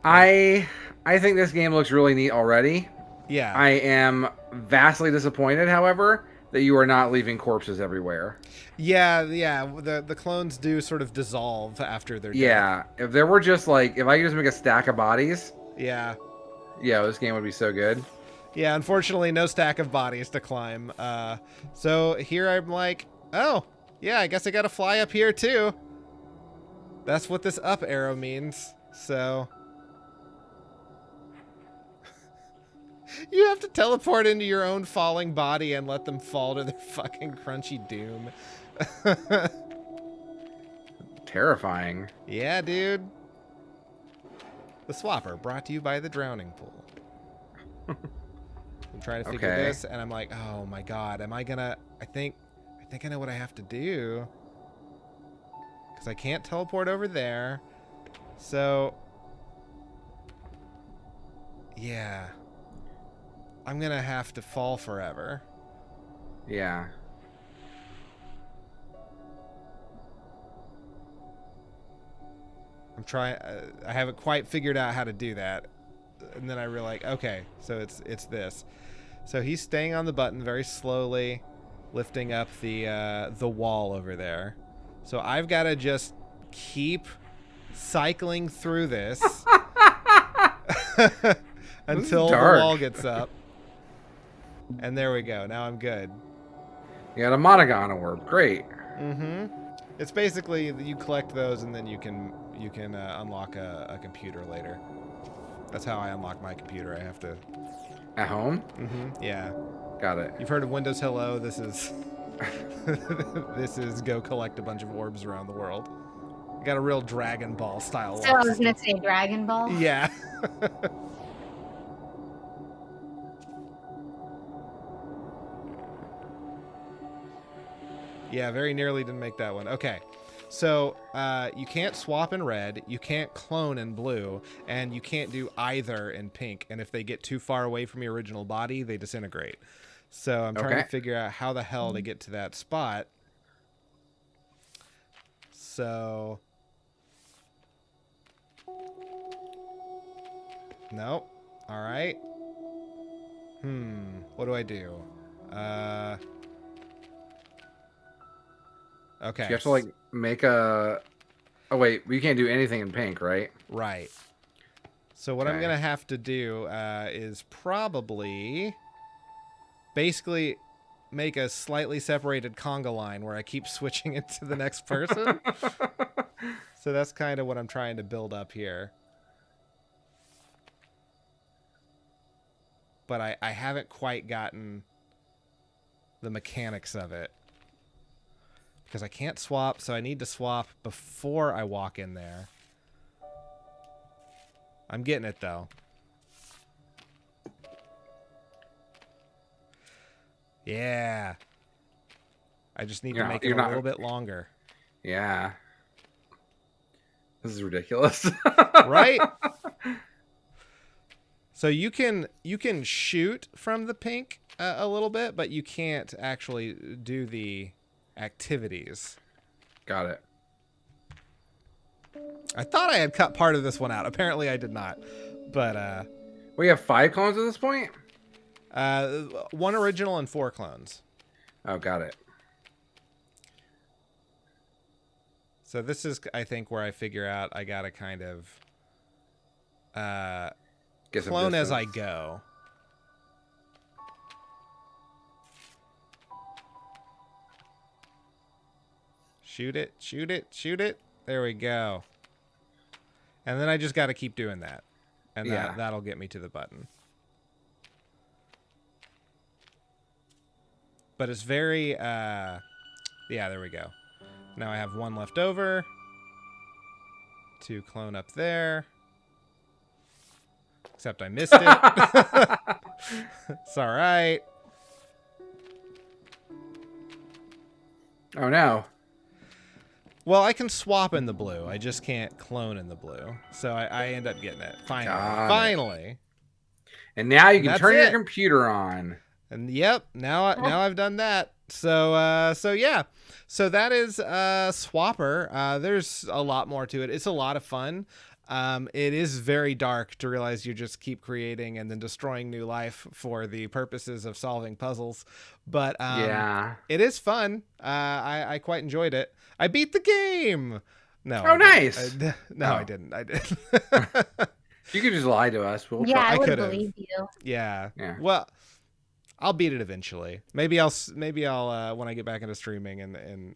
I think this game looks really neat already. Yeah. I am vastly disappointed, however, that you are not leaving corpses everywhere. Yeah. The clones do sort of dissolve after they're dead. Yeah, if there were just like, if I could just make a stack of bodies, Yeah. this game would be so good. Yeah, unfortunately, no stack of bodies to climb. So here I'm like, oh, yeah, I guess I gotta fly up here too. That's what this up arrow means. So you have to teleport into your own falling body and let them fall to their fucking crunchy doom. Terrifying. Yeah, dude. The Swapper, brought to you by the Drowning Pool. I'm trying to figure this, and I'm like, oh my god, am I gonna... I think I know what I have to do. Because I can't teleport over there. So... yeah. I'm gonna have to fall forever. Yeah. I'm trying... I haven't quite figured out how to do that. And then I realize, okay, so it's this. So he's staying on the button very slowly, lifting up the wall over there. So I've got to just keep cycling through this until the wall gets up. And there we go. Now I'm good. You got a Monogon orb. Great. Mm-hmm. It's basically you collect those and then you can unlock a computer later. That's how I unlock my computer. I have to... At home? Mm-hmm. Yeah. Got it. You've heard of Windows Hello. This is... this is go collect a bunch of orbs around the world. Got a real Dragon Ball style. So I was going to say Dragon Ball? Yeah. Yeah, very nearly didn't make that one. Okay. So, you can't swap in red, you can't clone in blue, and you can't do either in pink. And if they get too far away from your original body, they disintegrate. So I'm trying to figure out how the hell to get to that spot. So... nope. Alright. What do I do? Okay. So you have to, like, make a... Oh, wait. You can't do anything in pink, right? Right. So what I'm going to have to do is probably basically make a slightly separated conga line where I keep switching it to the next person. So that's kind of what I'm trying to build up here. but I haven't quite gotten the mechanics of it. Because I can't swap, so I need to swap before I walk in there. I'm getting it, though. Yeah. I just need to make it a little bit longer. Yeah. This is ridiculous. Right? So you can shoot from the pink a little bit, but you can't actually do the activities. Got it. I thought I had cut part of this one out. Apparently I did not. But We have 5 clones at this point? 1 original and 4 clones. Oh, got it. So this is, I think, where I figure out I gotta kind of Get some clone as I distance. go. Shoot it, shoot it, shoot it. There we go. And then I just got to keep doing that. And Yeah. that'll get me to the button. But it's very, yeah, there we go. Now I have 1 left over. 2 clone up there. Except I missed it. It's all right. Oh, no. Well, I can swap in the blue. I just can't clone in the blue. So I end up getting it. Finally. Got it. Finally. And now you can That's turn it. your computer on. And yep, now I've done that. So yeah. So that is Swapper. There's a lot more to it. It's a lot of fun. It is very dark to realize you just keep creating and then destroying new life for the purposes of solving puzzles. But Yeah. it is fun. I quite enjoyed it. I beat the game. No. Oh, I didn't. nice. No, Oh. I didn't. I didn't. You could just lie to us. We'll Yeah, try. I would could've. believe you. Yeah. Yeah. Well, I'll beat it eventually. Maybe I'll when I get back into streaming in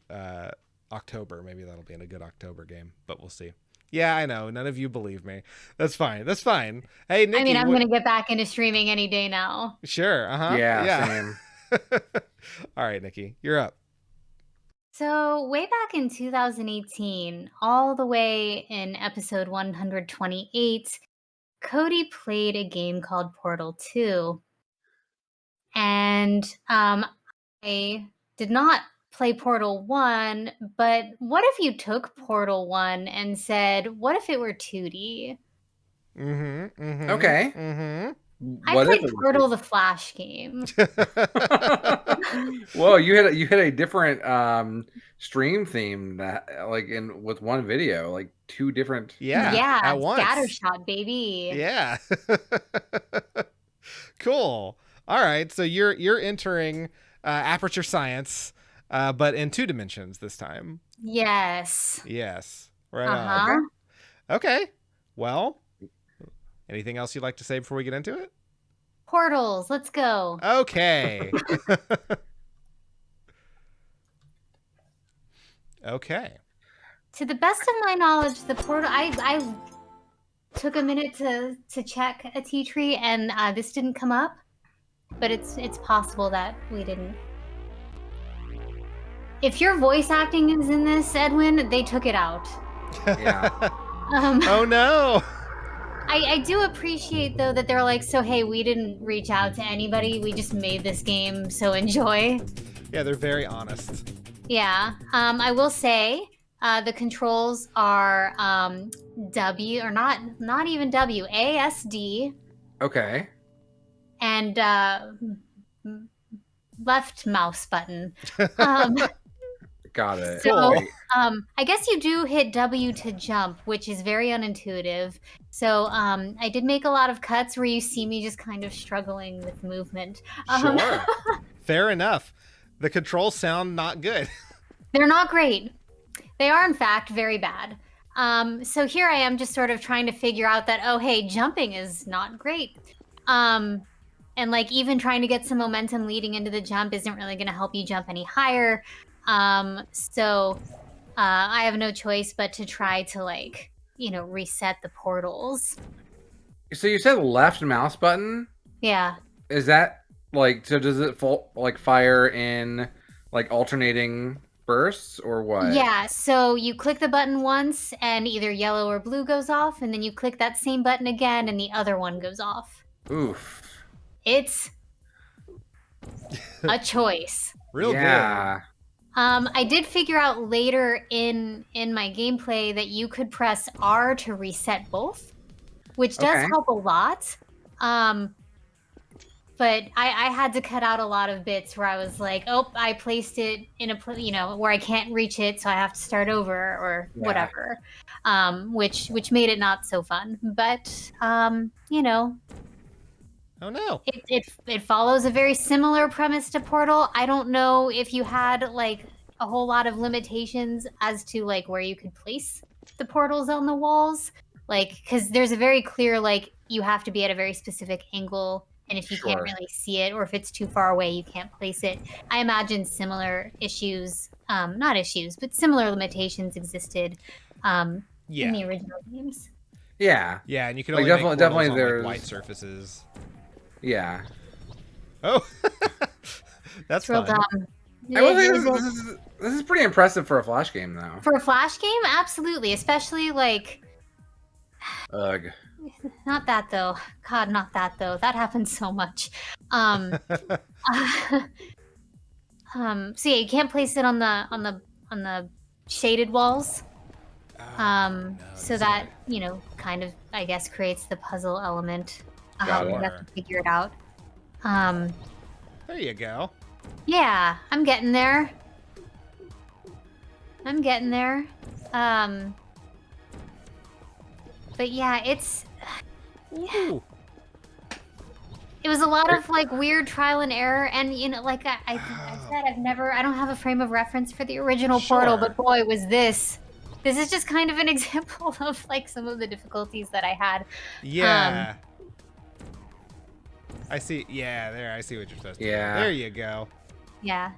October, maybe that'll be in a good October game, but we'll see. Yeah, I know. None of you believe me. That's fine. That's fine. Hey, Nikki. I mean, I'm going to get back into streaming any day now. Sure. Uh-huh. Yeah, same. All right, Nikki, you're up. So, way back in 2018, all the way in episode 128, Cody played a game called Portal 2. And I did not play Portal 1, but what if you took Portal 1 and said, what if it were 2D? Mm-hmm. Mm-hmm. Okay. Mm-hmm. I What played if it Portal the Flash game. Whoa, you had a different stream theme that like in with one video, like 2 different. Yeah. At once. Scattershot, baby. Yeah. Cool. All right. So you're entering Aperture Science, but in 2 dimensions this time. Yes. Yes. Right Uh-huh. on. Okay. Well, anything else you'd like to say before we get into it? Portals, let's go. Okay. Okay. To the best of my knowledge, the portal. I took a minute to check a tea tree, and this didn't come up. But it's possible that we didn't. If your voice acting is in this, Edwin, they took it out. Yeah. Oh no. I do appreciate though that they're like, so hey, we didn't reach out to anybody. We just made this game, so enjoy. Yeah, they're very honest. Yeah. I will say the controls are W or not even W, ASD Okay. and left mouse button. Um, Got it. So, Great. I guess you do hit W to jump, which is very unintuitive. So I did make a lot of cuts where you see me just kind of struggling with movement. Sure. Fair enough. The controls sound not good. They're not great. They are, in fact, very bad. So here I am just sort of trying to figure out that, oh, hey, jumping is not great. And like even trying to get some momentum leading into the jump isn't really going to help you jump any higher. So I have no choice but to try to reset the portals. So you said left mouse button? Yeah. Is that like so? Does it fire in like alternating bursts or what? Yeah, so you click the button once and either yellow or blue goes off, and then you click that same button again and the other one goes off. Oof. It's a choice. Real good. Yeah. I did figure out later in my gameplay that you could press R to reset both, which does Okay. help a lot. But I had to cut out a lot of bits where I was like, oh, I placed it in where I can't reach it, so I have to start over or Yeah. whatever. Which made it not so fun. But Oh no. it follows a very similar premise to Portal. I don't know if you had like a whole lot of limitations as to like where you could place the portals on the walls, like because there's a very clear like you have to be at a very specific angle, and if you can't Sure. really see it or if it's too far away, you can't place it. I imagine similar issues, not issues, but similar limitations existed in Yeah. the original games. Yeah. Yeah, and you can Like, only make definitely portals on, there's- like, white surfaces. Yeah. Oh, that's It's real fun. dumb. I will say Is it- this is pretty impressive for a Flash game, though. For a Flash game, absolutely, especially like. Ugh. Not that though. God, not that though. That happens so much. So yeah, you can't place it on the shaded walls. So that kind of I guess creates the puzzle element. Got You it. have to figure it out. There you go. Yeah, I'm getting there. But yeah, it's. Ooh. It was a lot of like weird trial and error, and like I said, I don't have a frame of reference for the original Portal, Sure. but boy, was this is just kind of an example of like some of the difficulties that I had. Yeah. I see. Yeah, there. I see what you're supposed to do. Yeah. There you go. Yeah.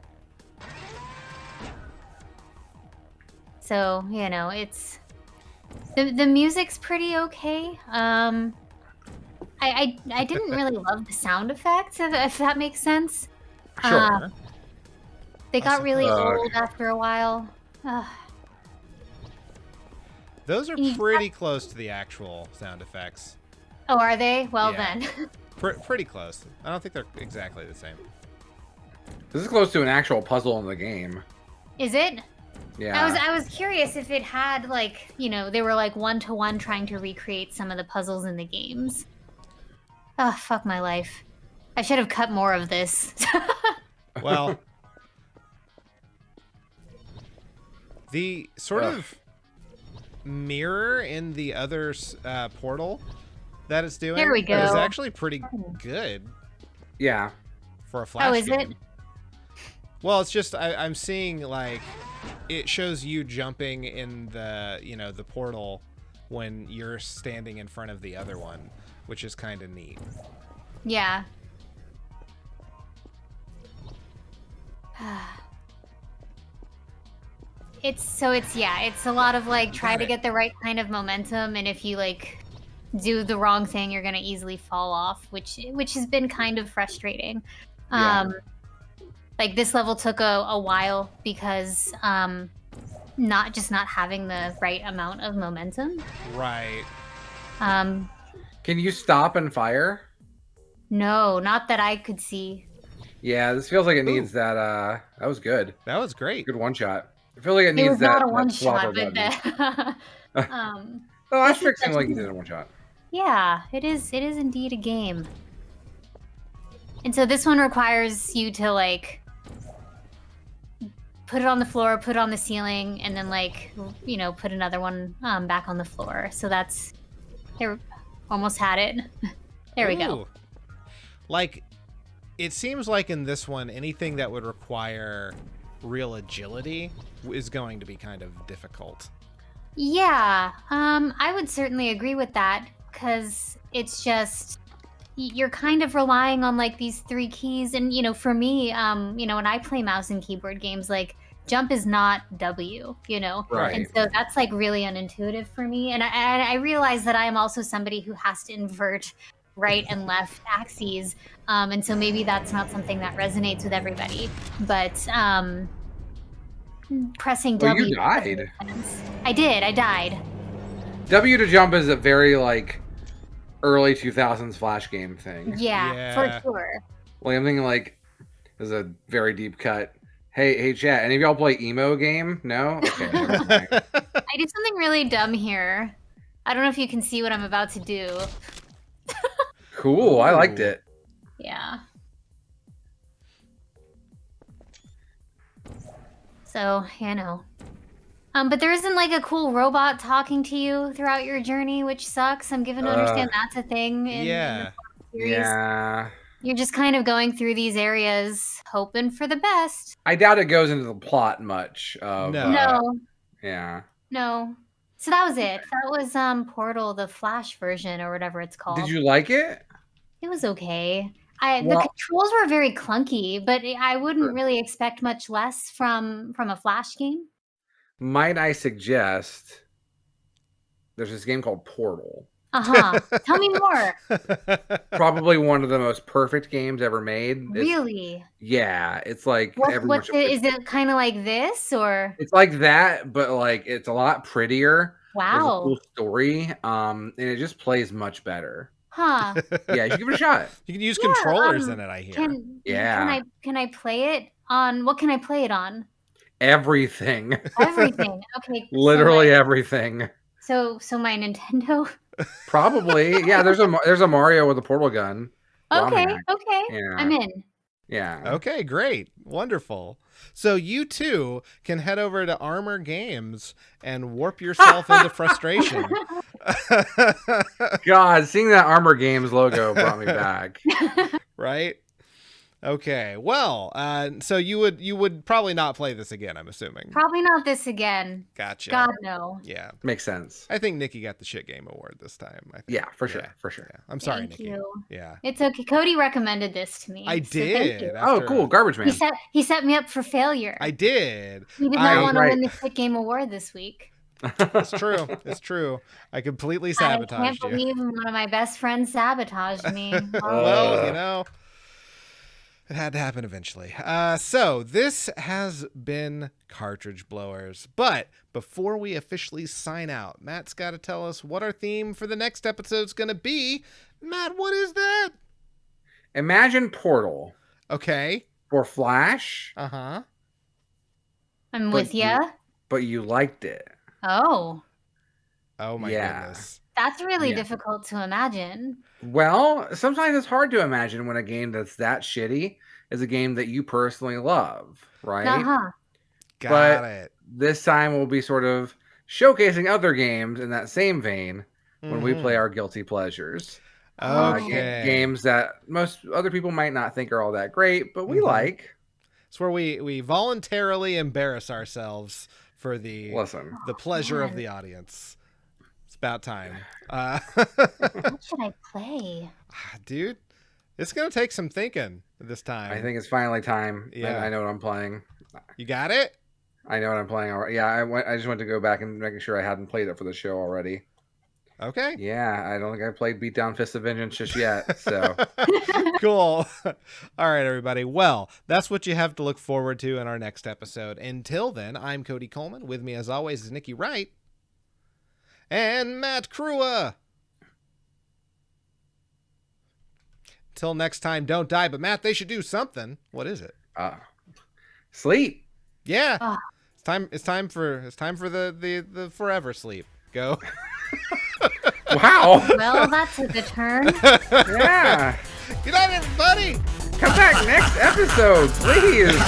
So it's the music's pretty okay. I didn't really love the sound effects, if that makes sense. Sure. They got really Ugh. old after a while. Ugh. Those are Yeah. pretty close to the actual sound effects. Oh, are they? Well Yeah. then. Pretty close. I don't think they're exactly the same. This is close to an actual puzzle in the game. Is it? Yeah. I was curious if it had like, they were like 1-to-1 trying to recreate some of the puzzles in the games. Oh, fuck my life. I should have cut more of this. Well, the sort Ugh. of mirror in the other portal that it's doing There we is go. actually pretty good Yeah. for a Flash is it? game. Well, it's just I'm seeing like it shows you jumping in the the portal when you're standing in front of the other one, which is kind of neat. Yeah. It's a lot of like try Got to it. get the right kind of momentum, and if you like do the wrong thing, you're gonna easily fall off, which has been kind of frustrating. Yeah. Like this level took a while because not having the right amount of momentum. Right. Um, Can you stop and fire? no, not that I could see. Yeah, this feels like it needs that. That was good. That was great. Good one shot. I feel like it It needs was that. not a that one flopper shot, button. but Oh, I this is fixing such like a- you did in one shot. yeah, it is indeed a game. And so this one requires you to like put it on the floor, put it on the ceiling, and then like put another one back on the floor. So that's there. Almost had it. There we go. Ooh. Like, it seems like in this one, anything that would require real agility is going to be kind of difficult. Yeah, I would certainly agree with that because it's just you're kind of relying on like these three keys, and for me, when I play mouse and keyboard games, like jump is not W, Right. and so that's like really unintuitive for me. And I realize that I am also somebody who has to invert right and left axes, and so maybe that's not something that resonates with everybody. But pressing Well, W. you died. I did. I died. W to jump is a very like early 2000s Flash game thing. Yeah, for sure. Like I'm thinking like there's a very deep cut. Hey, chat. Any of y'all play emo game? No. Okay. Never mind. I did something really dumb here. I don't know if you can see what I'm about to do. Cool. I liked it. Yeah. So, you know. But there isn't like a cool robot talking to you throughout your journey, which sucks. I'm given to understand that's a thing in the series. Yeah. You're just kind of going through these areas hoping for the best. I doubt it goes into the plot much. No. Yeah. No. So that was it. That was Portal, the Flash version or whatever it's called. Did you like it? It was okay. The controls were very clunky, but I wouldn't really expect much less from a Flash game. Might I suggest there's this game called Portal. Tell me more. Probably one of the most perfect games ever made. Really? Yeah, it's like is it kind of like this or? It's like that, but like it's a lot prettier. Wow. There's a cool story, and it just plays much better. Huh. Yeah, you should give it a shot. You can use controllers in it, I hear. Can I play it on? What can I play it on? Everything. Everything. Okay. Literally everything. So my Nintendo. Probably, yeah. There's a Mario with a portal gun. Okay. Romac. Okay. Yeah. I'm in. Yeah. Okay, great. Wonderful. So you too can head over to Armor Games and warp yourself into frustration. God, seeing that Armor Games logo brought me back. Right? Okay. Well, so you would probably not play this again, I'm assuming. Probably not this again. Gotcha. God, no. Yeah. Makes sense. I think Nikki got the shit game award this time. I think. Yeah, for sure. For sure. Yeah. I'm sorry, Thank Nikki. you. Yeah. It's okay. Cody recommended this to me. I so thank did. you. Oh, cool. Garbage Man. He set me up for failure. I did. He did not want to win the shit game award this week. It's true. It's true. I completely sabotaged you. I can't believe one of my best friends sabotaged me. Well, you know, it had to happen eventually. So this has been Cartridge Blowers. But before we officially sign out, Matt's got to tell us what our theme for the next episode is going to be. Matt, what is that? Imagine Portal. Okay. For Flash. Uh-huh. I'm with ya. But you liked it. Oh. Oh my goodness. That's really difficult to imagine. Well, sometimes it's hard to imagine when a game that's that shitty is a game that you personally love, right? Got it. This time we'll be sort of showcasing other games in that same vein when we play our guilty pleasures. Okay. Games that most other people might not think are all that great, but we like. It's where we voluntarily embarrass ourselves for the pleasure of the audience. It's about time. What should I play? Dude, it's going to take some thinking this time. I think it's finally time. Yeah. I know what I'm playing. You got it? I know what I'm playing already. Yeah, I just went to go back and making sure I hadn't played it for the show already. Okay. Yeah, I don't think I played Beatdown Fist of Vengeance just yet, so. Cool. All right, everybody. Well, that's what you have to look forward to in our next episode. Until then, I'm Cody Coleman. With me, as always, is Nikki Wright. And Matt Crua. Till next time, don't die. But Matt, they should do something. What is it? Sleep. Yeah. It's time for the forever sleep. Go. Wow. Well, that took a turn. Yeah. Good night, everybody. Come back next episode, please.